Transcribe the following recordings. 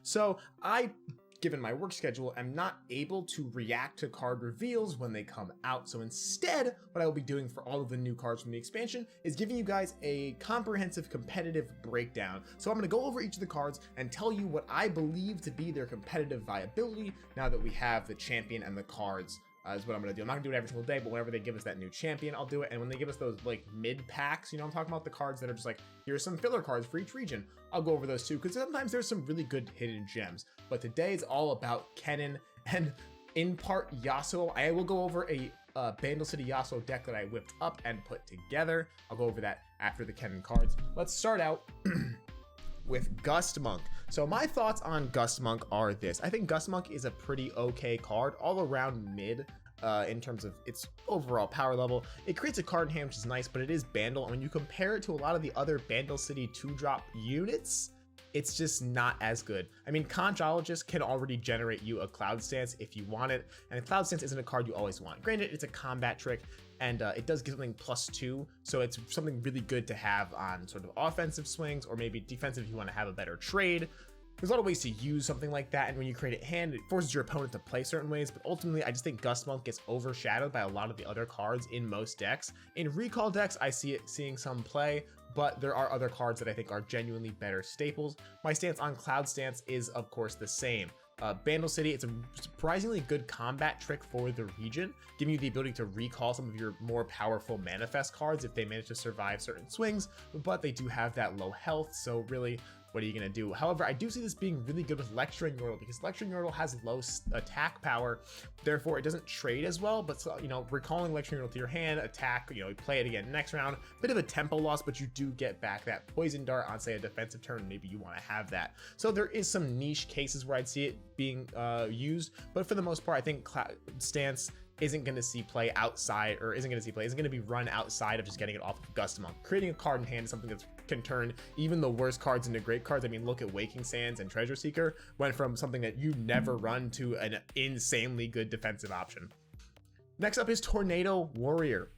So given my work schedule, am not able to react to card reveals when they come out. So instead, what I will be doing for all of the new cards from the expansion is giving you guys a comprehensive competitive breakdown. So I'm going to go over each of the cards and tell you what I believe to be their competitive viability now that we have the champion and the cards. Is what I'm going to do. I'm not going to do it every single day, but whenever they give us that new champion, I'll do it. And when they give us those like mid packs, I'm talking about the cards that are just like, here's some filler cards for each region. I'll go over those too, because sometimes there's some really good hidden gems. But today is all about Kennen and in part Yasuo. I will go over a Bandle City Yasuo deck that I whipped up and put together. I'll go over that after the Kennen cards. Let's start out with Gus Monk. So my thoughts on Gus Monk are this. I think Gus Monk is a pretty okay card, all around mid in terms of its overall power level. It creates a card in hand, which is nice, but it is Bandle. And when you compare it to a lot of the other Bandle City 2-drop units, it's just not as good. I mean, Conchologist can already generate you a Cloud Stance if you want it, and Cloud Stance isn't a card you always want. Granted, it's a combat trick, and it does give something +2, so it's something really good to have on sort of offensive swings, or maybe defensive if you want to have a better trade. There's a lot of ways to use something like that, and when you create a hand, it forces your opponent to play certain ways, but ultimately, I just think Gus Monk gets overshadowed by a lot of the other cards in most decks. In recall decks, I see it seeing some play, but there are other cards that I think are genuinely better staples. My stance on Cloud Stance is, of course, the same. Bandle City, it's a surprisingly good combat trick for the region, giving you the ability to recall some of your more powerful manifest cards if they manage to survive certain swings, but they do have that low health, so really, what are you going to do? However, I do see this being really good with Lecturing Yordle, because Lecturing Yordle has low attack power, therefore it doesn't trade as well, but recalling Lecturing Yordle to your hand, attack, you play it again next round, bit of a tempo loss, but you do get back that Poison Dart on, say, a defensive turn, maybe you want to have that. So there is some niche cases where I'd see it being used, but for the most part, I think Cloud Stance isn't going to be run outside of just getting it off of Gus Monk. Creating a card in hand is something that can turn even the worst cards into great cards. I mean, look at Waking Sands and Treasure Seeker, went from something that you never run to an insanely good defensive option. Next up is Tornado Warrior.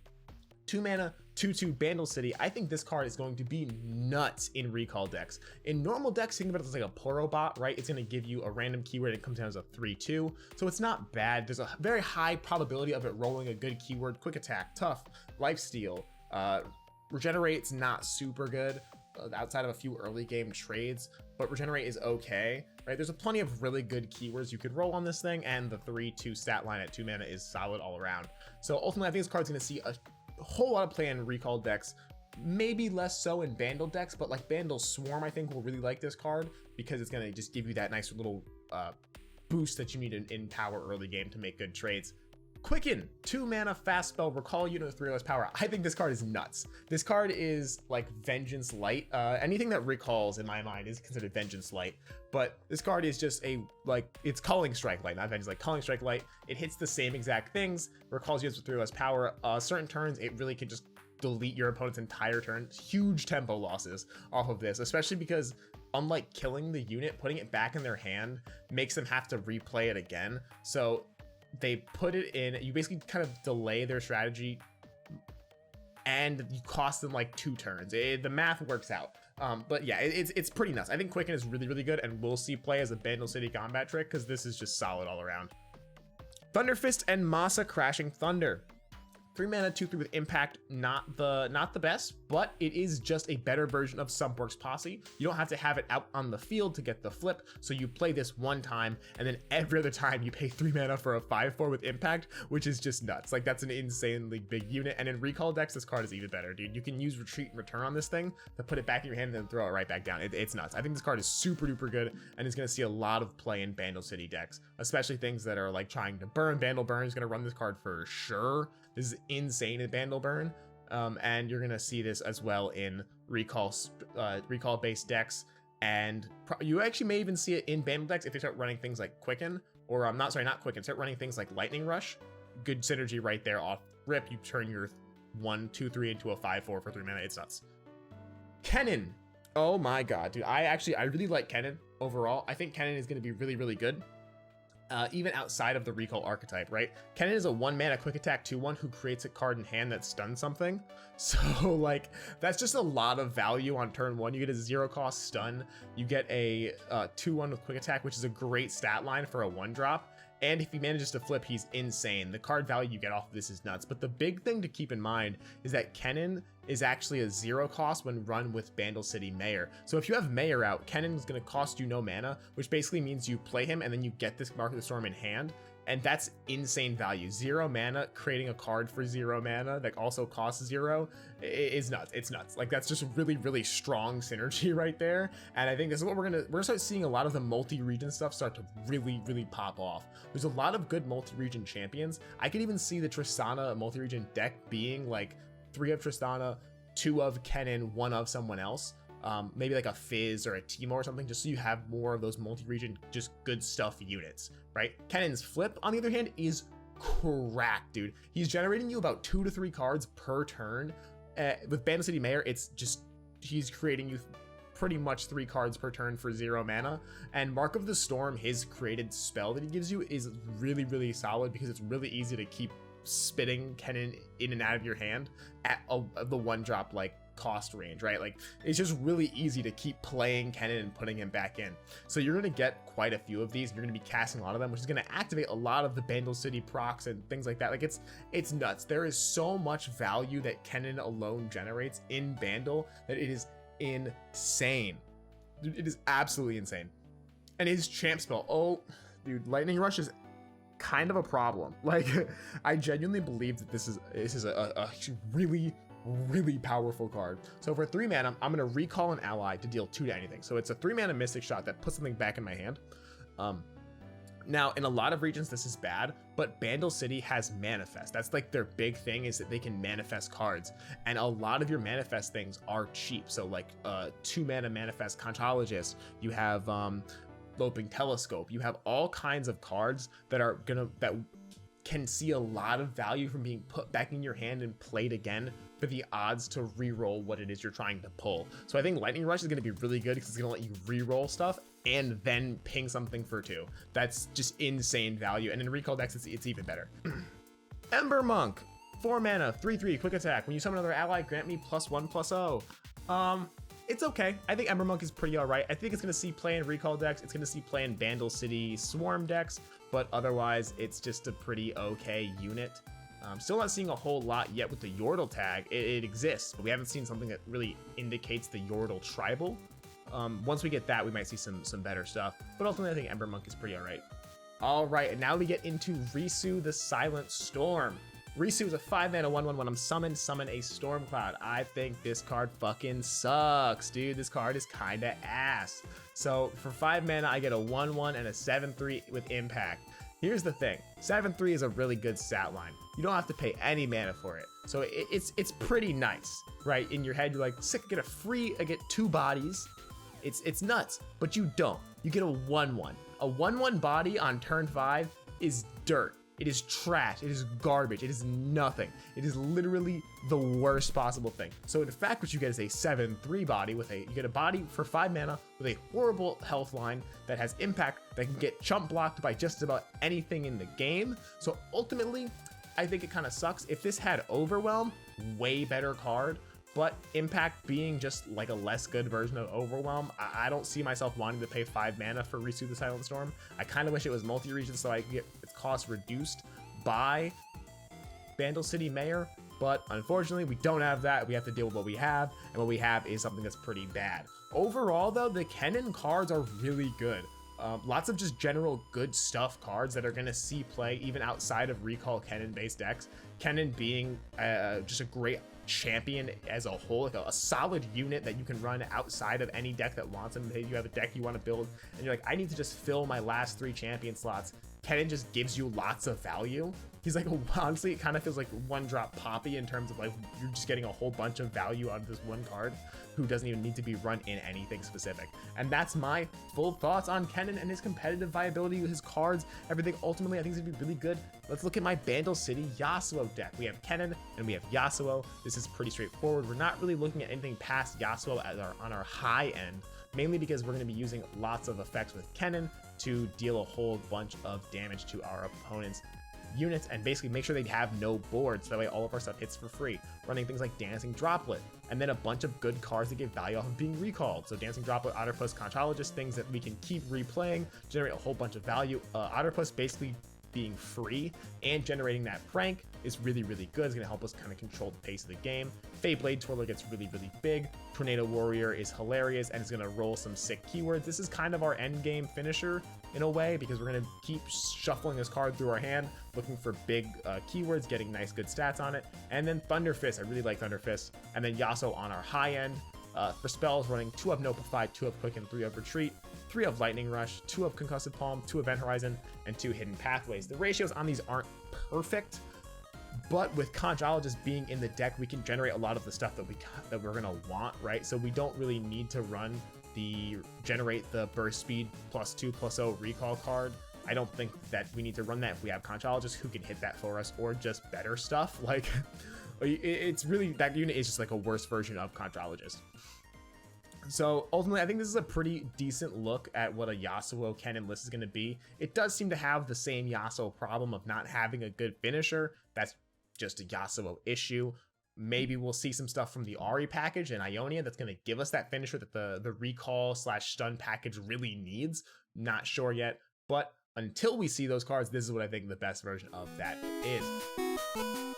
2 mana, 2/2 Bandle City. I think this card is going to be nuts in recall decks. In normal decks, think about it as like a Poro bot, right? It's going to give you a random keyword and it comes down as a 3/2. So it's not bad. There's a very high probability of it rolling a good keyword. Quick Attack, Tough, Lifesteal. Regenerate's not super good outside of a few early game trades, but Regenerate is okay, right? There's plenty of really good keywords you could roll on this thing, and the 3/2 stat line at 2 mana is solid all around. So ultimately, I think this card's going to see a whole lot of play in recall decks, maybe less so in Bandle decks, but like Bandle Swarm, I think will really like this card because it's going to just give you that nice little boost that you need in power early game to make good trades. Quicken, 2 mana fast spell, recall unit with 3 less power. I think this card is nuts. This card is like Vengeance Light. Anything that recalls in my mind is considered Vengeance Light, but this card is just it's Calling Strike Light, not Vengeance Light, Calling Strike Light. It hits the same exact things, recalls units with 3 less power. Certain turns, it really can just delete your opponent's entire turn. Huge tempo losses off of this, especially because unlike killing the unit, putting it back in their hand makes them have to replay it again. So they put it in, you basically kind of delay their strategy and you cost them like 2 turns. The math works out. But yeah, it's pretty nuts. I think Quicken is really, really good, and we'll see play as a Bandle City combat trick because this is just solid all around. Thunder Fist and Masa Crashing Thunder. 3 mana, 2/3 with impact, not the best, but it is just a better version of Sumpworks Posse. You don't have to have it out on the field to get the flip, so you play this one time, and then every other time you pay 3 mana for a 5/4 with impact, which is just nuts. Like, that's an insanely big unit, and in recall decks, this card is even better, dude. You can use Retreat and Return on this thing to put it back in your hand and then throw it right back down. It's nuts. I think this card is super duper good, and it's going to see a lot of play in Bandle City decks, especially things that are like trying to burn. Bandle Burn is going to run this card for sure. This is insane at Bandle Burn, and you're gonna see this as well in recall based decks, and you actually may even see it in Bandle decks if they start running things like Quicken, or not Quicken, start running things like Lightning Rush. Good synergy right there off rip. You turn your 1/2/3 into a 5/4 for 3 mana. It's nuts. Kennen, oh my god, dude. I really like Kennen overall. I think Kennen is gonna be really, really good. even outside of the recall archetype, right? Kennen is a 1-mana quick attack 2/1 who creates a card in hand that stuns something. So like that's just a lot of value on turn 1. You get a 0-cost stun, you get a 2/1 with quick attack, which is a great stat line for a 1-drop. And if he manages to flip, he's insane. The card value you get off of this is nuts. But the big thing to keep in mind is that Kennen is actually a 0 cost when run with Bandle City Mayor. So if you have Mayor out, Kennen is going to cost you no mana, which basically means you play him and then you get this Mark of the Storm in hand. And that's insane value. 0 mana, creating a card for 0 mana that also costs 0 is nuts. It's nuts. Like that's just really, really strong synergy right there. And I think this is what we're gonna start seeing a lot of the multi-region stuff start to really, really pop off. There's a lot of good multi-region champions. I could even see the Tristana multi-region deck being like 3 of Tristana, 2 of Kennen, 1 of someone else. Maybe like a Fizz or a Teemo or something, just so you have more of those multi-region, just good stuff units, right? Kennen's flip, on the other hand, is cracked, dude. He's generating you about 2 to 3 cards per turn. With Bandle City Mayor, it's just, he's creating you pretty much 3 cards per turn for 0 mana. And Mark of the Storm, his created spell that he gives you, is really, really solid because it's really easy to keep spitting Kennen in and out of your hand at the 1-drop like cost range, right? Like it's just really easy to keep playing Kennen and putting him back in. So you're going to get quite a few of these. You're going to be casting a lot of them, which is going to activate a lot of the Bandle City procs and things like that. Like it's nuts. There is so much value that Kennen alone generates in Bandle that it is insane. Dude, it is absolutely insane. And his champ spell, oh dude, Lightning Rush is kind of a problem. Like I genuinely believe that this is a really powerful card. So for 3 mana, I'm gonna recall an ally to deal 2 to anything. So it's a 3 mana Mystic Shot that puts something back in my hand. Now in a lot of regions this is bad, but Bandle City has manifest. That's like their big thing, is that they can manifest cards, and a lot of your manifest things are cheap. So like 2 mana manifest Conchologist, you have Loping Telescope, you have all kinds of cards that can see a lot of value from being put back in your hand and played again for the odds to re-roll what it is you're trying to pull. So I think Lightning Rush is going to be really good because it's going to let you re-roll stuff and then ping something for 2. That's just insane value. And in recall decks, it's even better. Ember Monk, 4 mana, 3/3, quick attack. When you summon another ally, grant me +1/+0. It's okay. I think Ember Monk is pretty all right. I think it's going to see play in recall decks. It's going to see play in Bandle City Swarm decks, but otherwise it's just a pretty okay unit. Still not seeing a whole lot yet with the Yordle tag. It exists, but we haven't seen something that really indicates the Yordle tribal. Once we get that, we might see some better stuff, but ultimately I think Ember Monk is pretty all right. All right, and now we get into Risu the Silent Storm. Risu is a 5 mana 1/1. When I'm summoned, summon a Storm Cloud. I think this card fucking sucks, dude. This card is kinda ass. So for 5 mana, I get a 1/1 and a 7/3 with impact. Here's the thing, 7/3 is a really good stat line. You don't have to pay any mana for it. So it's pretty nice, right? In your head, you're like, sick, I get 2 bodies. It's nuts, but you don't. You get a 1/1. A 1/1 body on turn 5 is dirt. It is trash. It is garbage. It is nothing. It is literally the worst possible thing. So in fact, what you get is a 7/3 body you get a body for 5 mana with a horrible health line that has impact that can get chump blocked by just about anything in the game. So ultimately, I think it kind of sucks. If this had Overwhelm, way better card. But impact being just like a less good version of Overwhelm, I don't see myself wanting to pay 5 mana for Risu the Silent Storm. I kind of wish it was multi-region so I could get its cost reduced by Bandle City Mayor, but unfortunately we don't have that. We have to deal with what we have, and what we have is something that's pretty bad. Overall though, the Kennen cards are really good. Lots of just general good stuff cards that are going to see play even outside of recall Kennen based decks. Kennen being just a great champion as a whole, like a solid unit that you can run outside of any deck that wants him. Hey, you have a deck you want to build and you're like, I need to just fill my last 3 champion slots. Kennen just gives you lots of value. He's like, honestly, it kind of feels like 1-drop Poppy in terms of like, you're just getting a whole bunch of value out of this one card who doesn't even need to be run in anything specific. And that's my full thoughts on Kennen and his competitive viability, his cards, everything. Ultimately, I think it's gonna be really good. Let's look at my Bandle City Yasuo deck. We have Kennen and we have Yasuo. This is pretty straightforward. We're not really looking at anything past Yasuo on our high end. mainly because we're going to be using lots of effects with Kennen to deal a whole bunch of damage to our opponent's units and basically make sure they have no boards, so that way all of our stuff hits for free. Running things like Dancing Droplet, and then a bunch of good cards that give value off of being recalled. So Dancing Droplet, Otterpuss, Conchologist, things that we can keep replaying, generate a whole bunch of value. Otterpuss basically being free and generating that prank is really, really good. It's going to help us kind of control the pace of the game. Fey Blade Twirler gets really, really big. Tornado Warrior is hilarious and it's going to roll some sick keywords. This is kind of our end game finisher in a way, because we're going to keep shuffling this card through our hand, looking for big keywords, getting nice good stats on it. And then Thunder Fist, I really like Thunder Fist. And then Yasuo on our high end. For spells, running 2 of Notify, 2 of Quicken, 3 of Retreat, 3 of Lightning Rush, 2 of Concussive Palm, 2 Event Horizon, and 2 Hidden Pathways. The ratios on these aren't perfect, but with Conchologist being in the deck, we can generate a lot of the stuff that we're gonna want, right? So we don't really need to run generate the burst speed +2/+0 recall card. I don't think that we need to run that if we have Conchologist who can hit that for us, or just better stuff. Like, it's really, that unit is just like a worse version of Conchologist. So ultimately, I think this is a pretty decent look at what a Yasuo Kennen list is going to be. It does seem to have the same Yasuo problem of not having a good finisher. That's just a Yasuo issue. Maybe we'll see some stuff from the Ahri package and Ionia that's going to give us that finisher that the recall/stun package really needs. Not sure yet, but until we see those cards, this is what I think the best version of that is.